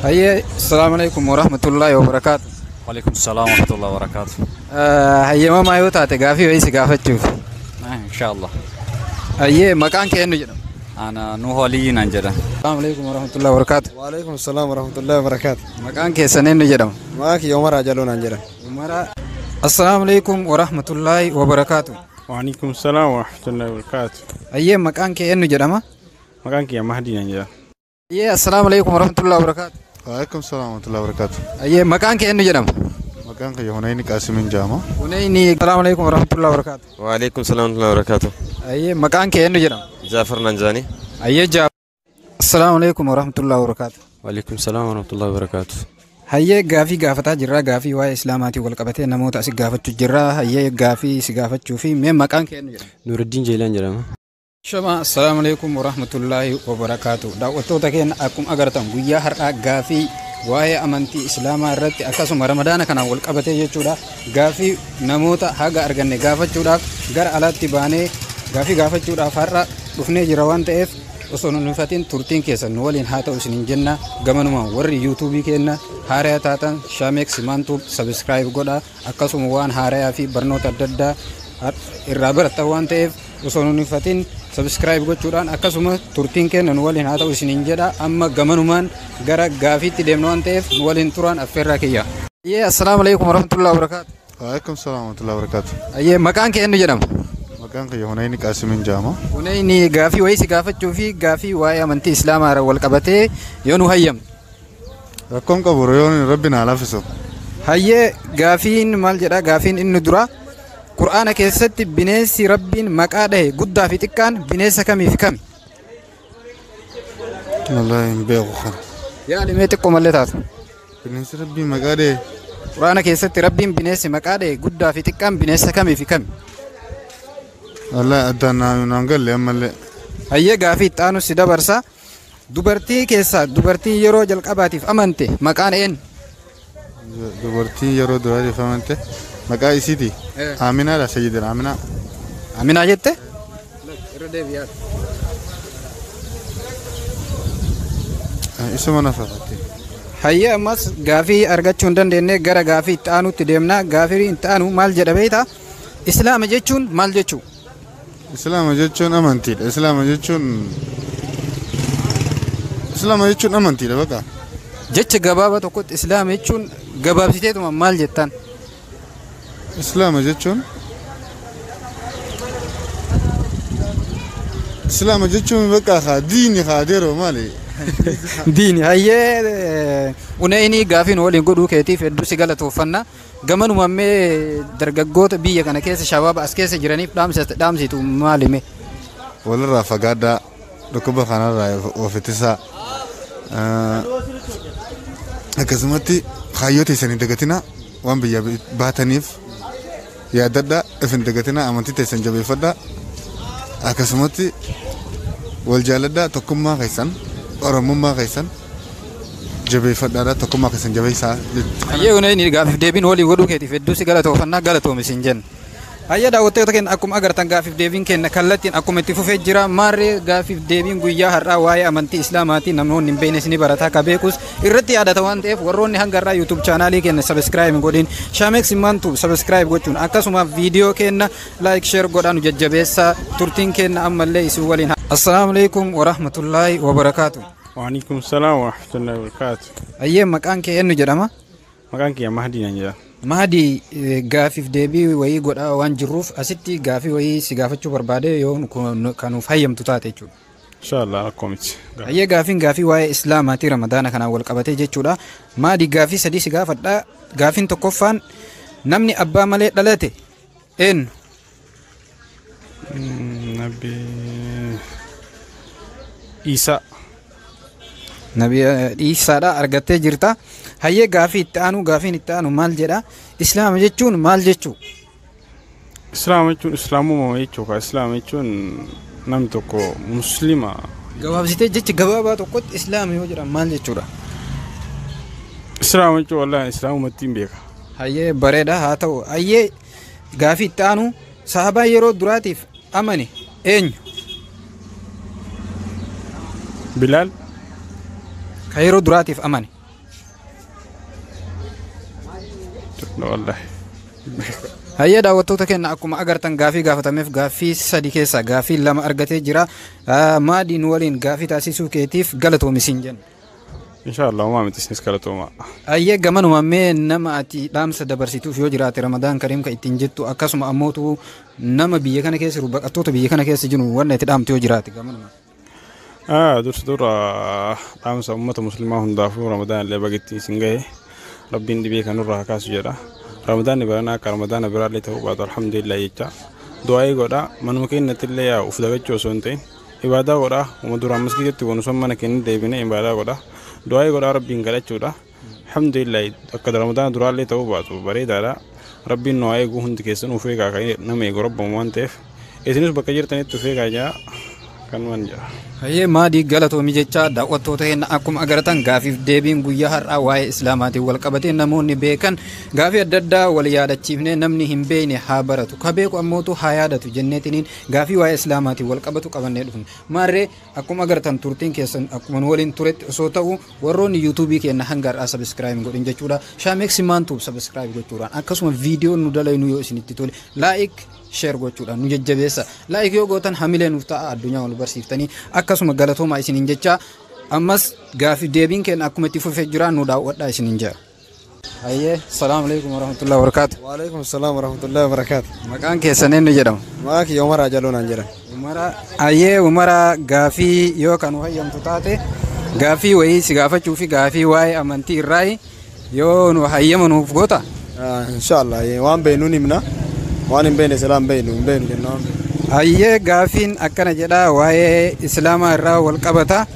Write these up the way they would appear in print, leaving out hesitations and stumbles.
هيا السلام عليكم ورحمة الله وبركاته. وعليكم السلام ورحمة الله وبركاته. هيا ما يوتا تقافي ويسي قافة تشوف. إن شاء الله. هيا مكان كأنه جنب. أنا نوح علي نانجدا. السلام عليكم ورحمة الله وبركاته. وعليكم السلام ورحمة الله وبركاته. مكان كيسنين جنب. معك يوم راجلون أنجلا. السلام عليكم ورحمة الله وبركاته. وعليكم السلام ورحمة الله وبركاته. هيا مكان كأنه جنب. مكانك يا مهدي نانجلا. هيا السلام عليكم ورحمة الله وبركاته. وعليكم السلام ورحمة الله وبركاته. هيا مكان كأنه جنب. مكانك يا هنيني قاسم جامع. هنيني السلام عليكم ورحمة الله وبركاته. وعليكم السلام ورحمة الله وبركاته. هيا مكان كأنه جنب. جعفر ننجاني. هيا جاب. السلام عليكم ورحمة الله وبركاته. وعليكم السلام ورحمة الله وبركاته. هيا غافي غافتا جرا غافي واي اسلاماتي والقبته نموت اسي غافتو جرا هيا غافي سي غافتو في مي مكان كأنه جنب. نور الدين جيلان جرام. شما السلام عليكم ورحمة الله وبركاته. دعوتو تكين أكم أغرتم غيا هرأ غافي واي أمانتي إسلاما رت أكاسم رمضان كنا والقبته يجودا غافي نموتا هاga أرغني غافة جودا غر على تباني غافي غافة جودا فرأ رفني جروان تف وصلنا نفتين تورتين كيسا نولين هاتا وسنين جنة غمانوما وري يوتيوبي كينا هاريا تاتان شاميك سيمانتوب سبسكرايب غودا أكاسم وان هاريا في برنوتا ددا الرابر تاوان تف وصلنا نفتين سبسكرايب gochuudhaan akkasuma turtiin kennan waliin haa ta'u isiniin jedha amma gamanumaan gara gaafiitti deemnu waan ta'eef waliin turaan affeerraa kiyya. Assalaamu alaykum warahmatullahi wabarakatuh. وعليكم السلام ورحمة الله وبركاته. Maqaan kee eenyu jedhama? مكانك يا هنيني قاسم جامع. Hunayni gaafii wayii si gaafachuu fi gaafii waa'ee amantii islaamaa irra wal qabatee yoo nu hayyamne. ركون كبريون ربنا على فسو. Hayyee gaafiin maal jedha gaafiin inni dura Qur'aana keessatti bineensi Rabbiin maqaa dhahe guddaa fi xiqqaan bineensa kamii fi kami? والله ينبغي خير. Yaali mee xiqqoo mallee taatu. بالنسبة ربي مقاده. Qur'aana keessatti Rabbiin bineensi maqaa dhahe guddaa fi xiqqaan bineensa kamii fi kami? والله أدانا نانقل لي أما اللي. Hayyee gaafii itti aanu si dabarsa. Dubartii keessaa dubartii yeroo jalqabaatiif amante maqaan eenyu? دبرتي يرو دراري فهمت. مقاي سيدي. آمنة لا سيدنا آمنة. Aminaa jette? اسمه نفرتي. Hayyee ammas gaafii argachuu hin dandeenye gara gaafii itti aanutti deemna. Gaafii itti aanu maal jedha beektaa? Islaama jechuun maal jechuu? إسلام جتشون أمانتي. إسلام جتشون. إسلام جتشون أمانتي لا بقى. Jecha gabaabaa tokkotti islaama jechuun gabaabsiteetuma maal jettaan? إسلام جتشون. إسلام جتشون بقى خاديني خادرو مالي. Diini hayyee unayni gaafiin waliin godhuu keetiif hedduu si galatooffanna. Gamanuma mee dargaggoota biyya kana keessa shabaaba as keessa jiraniif dhaamsitu maalime? والله فقادا ركوبة خانة راي وفتسا أكزمتي خيوتي سني دقتنا وان بيا باتنيف يا ددا افن دقتنا أمانتي تسن جبي فدا أكزمتي والجالدا تكم ما غيسان أرمم ما غيسان جبي فدا تكم ما غيسان جبي سا Hayyee unayni gaafiif deebiin waliin godhuu keetiif hedduu si galatooffanna galatoomisin jenna. Hayyee daawwattoota keenya akkuma agartan gaafiif deebiin kenna kallattiin akkuma itti fufee jira maarree gaafiif deebiin guyyaa har'aa waa'ee amantii islaamaatii namoonni hin beeknes ni barataa ka beekus irratti yaadata waan ta'eef warroonni hanga har'aa yuutuub chaanaalii keenya sabiskiraayib godhin shaameeks himantu sabiskiraayib gochuun akkasuma viidiyoo keenya laayik sheer godhaan jajjabeessaa turtiin keenya ammallee isin waliin. Assalaamu alaykum warahmatullaahi wabarakaatu. وعليكم السلام ورحمة الله وبركاته. Hayyee maqaan kee eenyu jedhama? مكانك يا مهدي نانجلا. Mahdi gaafiif deebii wayii godhaa waan jirruuf asitti gaafii wayii si gaafachuu barbaade yoo kanuuf hayyamtu taate jechuudha. إن شاء الله أقومت. Hayyee gaafiin gaafii waa'ee islaamaatii ramadaana kanaan wal qabatee jechuudha. Mahdi gaafii sadii si gaafadha. Gaafiin tokkoffaan namni abbaa malee dhalate eenyu? نبي إيسا. Nabi Iisaadha argattee jirta. Hayyee gaafii itti aanu gaafiin itti aanu maal jedha? Islaama jechuun maal jechuu? إسلام يجون إسلام ما يجوك إسلام يجون نمتكو مسلمة. Gabaabsitee jechi gabaabaa tokkotti islaama yoo jedhan maal jechuudha? إسلام يجون والله إسلام متين بيك. Hayyee bareeda haa ta'u. Hayyee gaafii itti aanu sahabaa yeroo duraatiif amane eenyu? بلال. Ka yeroo duraatiif amane. wallahi. Hayyee daawwattoota keenya akkuma agartan gaafii gaafatameef gaafii sadi keessa gaafii lama argatee jira. Maadiin waliin gaafii taasisuu keetiif galatoomi siin jenna. Inshallah uumaa miti isinis galatooma. Hayyee gamanuma mee nama ati dhaamsa dabarsituuf yoo jiraate Ramadaan Kariim kan ittiin jettu akkasuma ammootu nama biyya kana keessa jiru baqattoota biyya kana keessa jiru wanna itti dhaamtu yoo jiraate gamanuma. Dursa dura dhaamsa uummata musliimaa hundaafuu Ramadaan illee bagitti isin gahe rabbiin dhibee kanurraa kaasu jedha. Ramadaan baranaa akka Ramadaan biraallee ta'uu baatu alhamdulillah jecha. Du'aa godha manuma keenyatti illee yaa uf dagachuu osoo hin ta'in ibaadaa godha uuma duraan masgiidatti wanusan mana keenya deebinee ibaadaa godha. Du'aa godha rabbiin kadhachuudha. Alhamdulillah akka Ramadaan duraallee ta'uu baatu bareedaadha. Rabbiin nu eegu hundi keessan uf eegaa kan nama eegu rabbamu waan ta'eef isinis bakka jirtanitti uf eegaa jaa kan waan jira. Hayyee maadii galatoomi jecha daawwattoota keenya akkuma agartan gaafiif deebiin guyyaa har'aa waa'ee islaamaatiin wal qabatee namoonni beekan gaafii adda addaa wal yaadachiifnee namni hin beekne haa baratu ka beeku ammootu haa yaadatu jenneetiniin gaafii waa'ee islaamaatiin wal qabatu qabannee dhufne maarree akkuma agartan turtiin keessan akkuma waliin turetti osoo ta'u warroonni yuutuubii keenya hanga har'aa sabiskiraayib godhin jechuudha shaameeksi maantuuf sabiskiraayib gochuudhaan akkasuma viidiyoo nu dalaynu yoo isinitti tole laayik share gochuudhaan nu jajjabeessa laayik yoo gootan hamilee nuuf ta'a addunyaa wal barsiiftanii akkasuma galatoomaa isiniin jecha ammas gaafii deebiin keenya akkuma itti fufee jira nu daawwadhaa isiniin jira. Hayyee salaamu alaikum warahmatullahi wabarakatuh. Wa alaikum salaam warahmatullahi wabarakatuh. Maqaan keessan eenyu jedhama? Maqaan kiyya Umar Ajaloo naan jedhan. Hayyee Umara gaafii yoo kan hayyamtu taate gaafii wayii si gaafachuu fi gaafii waa'ee amantii irraa yoo nu hayyama nuuf goota. Inshallah waan beeknuun himna. Waan hin beekne islaam beeknu hin beeknu jennaan. Hayyee gaafiin akkana jedha waa'ee islaamaa irraa wal qabata.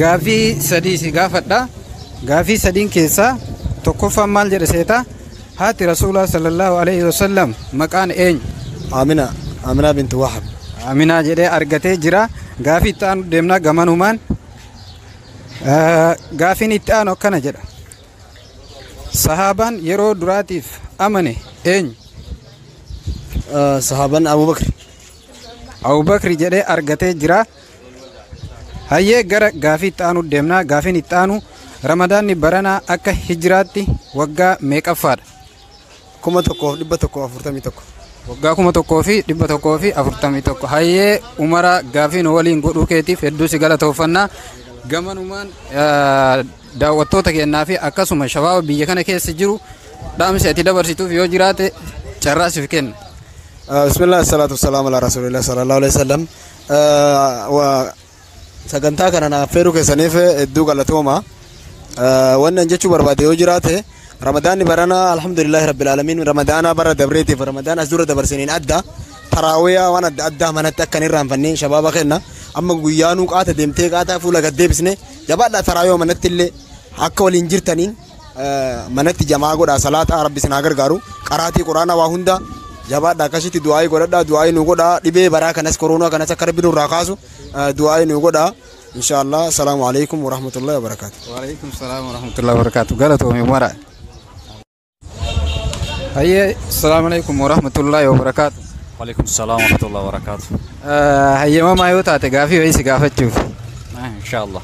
Gaafii sadii si gaafadha. Gaafii sadiin keessaa tokkoffaan maal jedha seeta? Haati Rasuulaa sallallahu alaihi wasallam maqaan eenyu? Amina binti Wahab. Amina jedhee argatee jira. Gaafii itti aanu deemnaa gamanumaan. Gaafiin itti aanu akkana jedha. Sahaabaan yeroo duraatiif amane eenyu? Sahaabaan Abubakar. Abubakar jedhee argatee jira. Hayyee gara gaafii itti aanu deemnaa. Gaafiin itti aanu Ramadaanni baranaa akka hijiraatti waggaa meeqaffaadha? 1141. Waggaa 1141. Hayyee Umara gaafiin waliin godhuu keetiif hedduu si galatoofannaa. Gamanumaan daawwattoota kennaa fi akkasuma shabaaba biyya kana keessa jiru dhaamsa ati dabarsituuf yoo jiraate carraa siif kenna. Bismillah salatu wassalamu ala rasulillah sallallahu alaihi wasallam. Sagantaa kana naaf feeruu keessaniif hedduu galatooma. Wannan jechuu barbaade yoo jiraate Ramadaanni barana alhamdulillahi rabbil alamin Ramadaana bara dabreetiif Ramadaana as dura dabarsaniin adda taraawiyaa waan adda addaa manatti akkan irraanfannee shabaaba kenna amma guyyaanuu qaata deemtee qaata fuula gad deebisne jabaadhaa taraawiyoo manatti illee akka waliin jirtaniin manatti jamaa godhaa salaataa rabbi sinaa gargaaru qaraatii quraana waa hunda jabaadhaa akkasitti du'aayii godhadhaa du'aayii nu godhaa dhibee baraa kanas koronaa kanas akka rabbi nurraa kaasu du'aayii nu godhaa. Inshallah. Assalamu alaikum warahmatullahi wabarakatuh. Waalaikumsalam warahmatullahi wabarakatuh. Galatoomi Umara. Hayyee assalamu alaikum warahmatullahi wabarakatuh. Waalaikumsalam warahmatullahi wabarakatuh. Hayyee mamaa yoo taate gaafii wayii si gaafachuuf. Inshallah.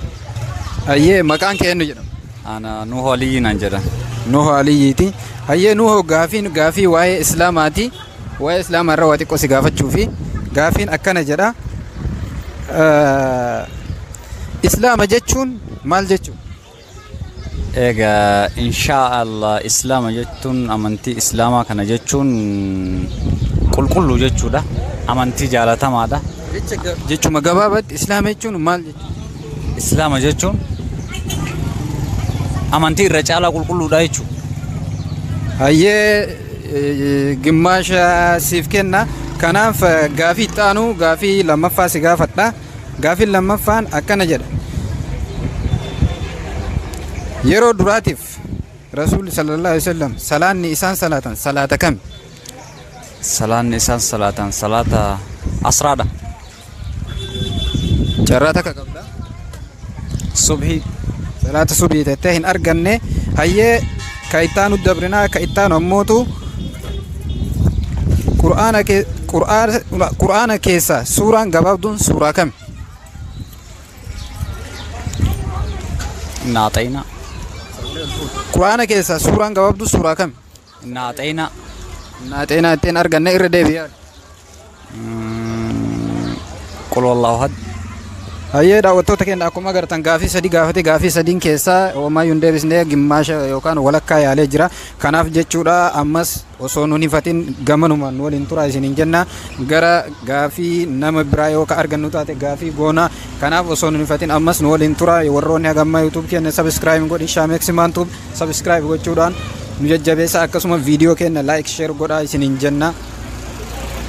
Hayyee maqaan kee eenyu jedhama? Ana Nuhu Aliyyi naan jedhan. Nuhu Aliyyiiti. Hayyee Nuhu gaafii waa'ee islaamaati. Waa'ee islaamaa irraa waa xiqqoo si gaafachuufi gaafiin akkana jedha. Islaama jechuun maal jechuudha? Egaa inshaallah islaama jechuun amantii islaamaa kana jechuun qulqulluu jechuudha. Amantii jaalatamaadha. Jechuma gabaabatti islaama jechuun maal jechuudha? Islaama jechuun amantii irra caalaa qulqulluudha jechuudha. Hayyee gimmaasha siif kenna. Kanaaf gaafii itti aanu gaafii lammaffaa si gaafadha. Gaafiin lammaffaan akkana jedha. Yeroo duraatiif Rasuulli sallallahu alaihi wasallam salaanni isaan salaatan salaata kami? Salaanni isaan salaatan salaata asraadha. Carraa takka qabda? Subhii. Salaata subhii tettee hin arganne. Hayyee ka ittaanu dabrinaa ka ittaanu ammootu Qur'aana keessa suuraan gabaabduun suuraa kami? Naaxayna. Qur'aana keessa suuraan gabaabdu suuraa kami? Naaxeena. Naaxeenaa ittiin arganne irra deebi'aa. Qul wallahu ahad. Hayyee daawwattoota keenya akkuma agartan gaafii sadii gaafate gaafii sadiin keessaa hoomaayyuu hin deebisnee gimmaasha yookaan walakkaa yaalee jira. Kanaaf jechuudha ammas osoo nun hifatin gamanumaan nu waliin turaa isiniin jenna gara gaafii nama biraa yoo ka argannu taate gaafii goona. Kanaaf osoo nun hifatin ammas nu waliin turaa warroonni hagammaa YouTube keenya subscribe godhi Shaameex Maantub subscribe gochuudhaan nu jajjabeessa akkasuma viidiyoo keenya like share godhaa isiniin jenna.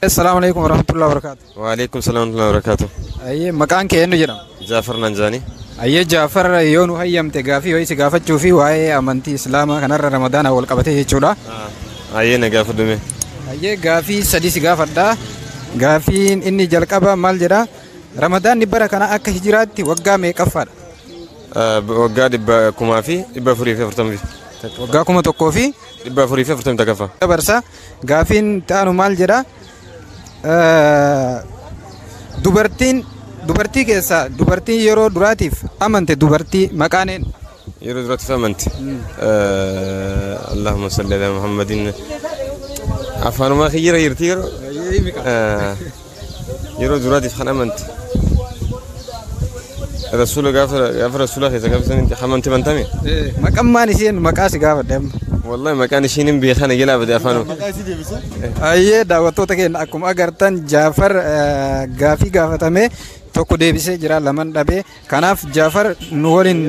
Assalamu alaikum warahmatullahi wabarakatuh. Waalaikum salam warahmatullahi wabarakatuh. Ayyee maqaan kee eenyu jedhama? Jaafar Nanjaanii. Ayyee Jaafar yoo nu hayyamte gaafii yoo isi gaafachuu fi waa'ee amantii Islaamaa kanarra Ramadaana wal qabate jechuudha. Ayyee na gaafadhume. Ayyee gaafii sadii si gaafadha. Gaafiin inni jalqaba maal jedha? Ramadaanni bara kana akka hijiraatti waggaa meeqaffaadha? Waggaa 1,440. Waggaa 1,000 fi 440 takaffa. dabarsa. Gaafiin taanu maal jedha? Dubartii keessaa dubartiin yeroo duraatiif amante dubartii maqaan eenyu? Yeroo duraatiif amante. Allahumma salli ala Muhammadin. Afaanumaa khiyyira jirti yeroo duraatiif kan amante. Rasuula gaafa rasuula keessa gaafatan amante bantame. Maqaan isheen maqaa si gaafadhe. والله ما كان شيء نبي خلنا يلا بدي أفانو. Ayyee daawwattoota keenya akkuma agartan Jaafar gaafii gaafatame tokko deebisee jira laman dhabee kanaaf Jaafar nu waliin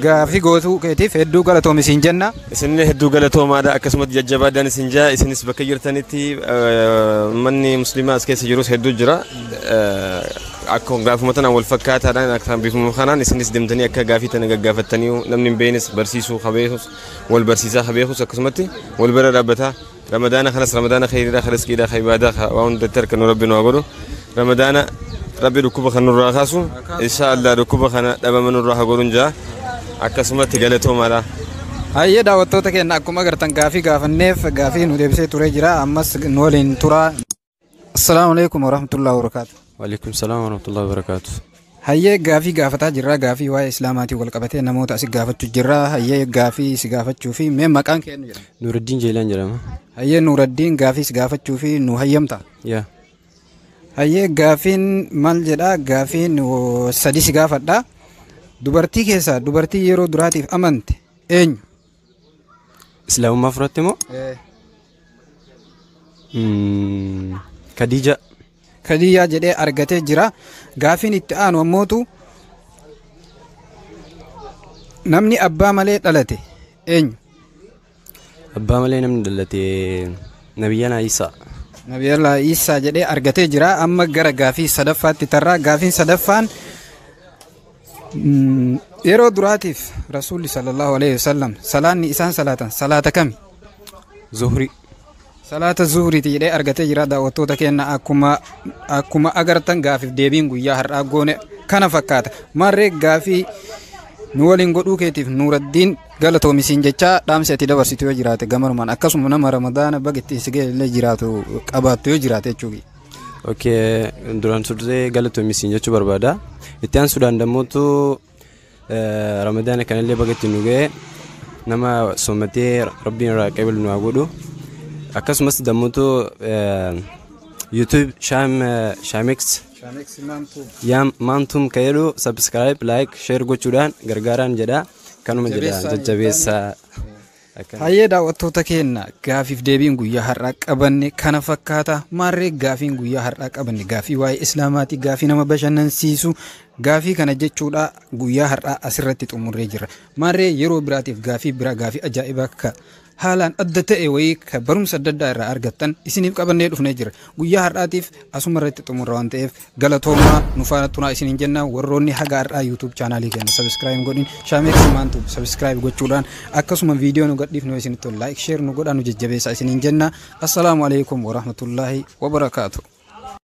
gaafii gootuu keetiif hedduu galatoomi siin jenna. Isinillee hedduu galatoomaadha akkasumatti jajjabaadhaan isin jaa isinis bakka jirtanitti manni musliimaa as keessa jirus hedduu jira. Akkuma gaafuma tanaan wal fakkaataadhaan akka bifuma kanaan isinis deemtanii akka gaafii tana gaggaafattanii namni hin beeknes barsiisuu qabeekus wal barsiisaa qabeekus akkasumatti wal bira dhaabbataa ramadaana kanas ramadaana khayriidhaa kanas qiidhaa khayibaadaa waan hundatti harka rabbi nu haa godhu ramadaana rabbi dhukkuba kan nurraa kaasu inshaallah dhukkuba kana dhabama nurraa haa godhuun jaa akkasumatti galatoomaadha. Ayyee daawwattoota keenya akkuma agartan gaafii gaafanneef gaafii nu deebisee turee jira ammas nu waliin turaa. Assalaamu alaikum warahmatullahi wabarakatuh. Waalaikum salam warahmatullahi wabarakatuh. Hayyee gaafii gaafataa jirra gaafii waa'ee islaamaatiin wal qabatee namoota asi gaafachuu jirra hayyee gaafii si gaafachuu fi mee maqaan kee eenyu jedhama? Nuruddin Jeelaan jedhama. Hayyee Nuruddin gaafii si gaafachuu fi nu hayyamta? Yaa. Hayyee gaafiin maal jedha gaafiin sadii si gaafadha. Dubartii keessaa dubartii yeroo duraatiif amante eenyu? Islaamummaa fudhatte moo? Khadija. Khadija jedhee argatee jira. Gaafiin itti aanu ammootu namni abbaa malee dhalate eenyu? Abbaa malee namni dhalate Nabiyyana Isaa. Nabiyyana Isaa jedhee argatee jira. Amma gara gaafii sadaffaatti tarraa. Gaafiin sadaffaan yeroo duraatiif Rasuulli sallallahu alaihi wasallam salaanni isaan salaatan salaata kami? Zuhri. Salaata zuhriiti jedhee argatee jira daawwattoota keenya akkuma agartan gaafiif deebiin guyyaa har'aa goone kana fakkaata. Marree gaafii nu waliin godhuu keetiif Nuruddin galatoomisiin jecha dhaamsi ati dabarsitu yoo jiraate gamanumaan akkasuma nama Ramadaana bagetti sigeellee jiraatu qabaattu yoo jiraate jechuudha. Okay, duraan sursee galatoomisiin jechuu barbaada. Itti aansuudhaan dammoottu Ramadaana kanallee bagetti nu ga'e nama sommatee rabbiin irraa qabalu nu haa godhu. Akkasumas dammoottu YouTube Shaameex Maantub ka'eedhu subscribe like share gochuudhaan gargaaraan jedha kanuma jedha jajjabeessaa. Hayyee daawwattoota keenya gaafiif deebiin guyyaa har'aa qabanne kana fakkaata. Marree gaafiin guyyaa har'aa qabanne gaafii waa'ee islaamaati gaafii nama bashannansiisu gaafii kana jechuudha guyyaa har'aa asirratti xumurree jira. Marree yeroo biraatiif gaafii biraa gaafii ajaa'ibaa akka haalaan adda ta'e wayii ka barumsa adda addaa irraa argattan isiniif qabannee dhufnee jira. Guyyaa har'aatiif asuma irratti xumurra waan ta'eef galatoomaa nu faana tunaa isiniin jenna. Warroonni haga har'aa YouTube chaanaalii keenya subscribe godhin Shaameex Maantub subscribe gochuudhaan akkasuma viidiyoo nu gadhiifnu isinitti like share nu godhaa nu jajjabeessaa isiniin jenna. Assalaamu alaikum warahmatullahi wabarakaatuh.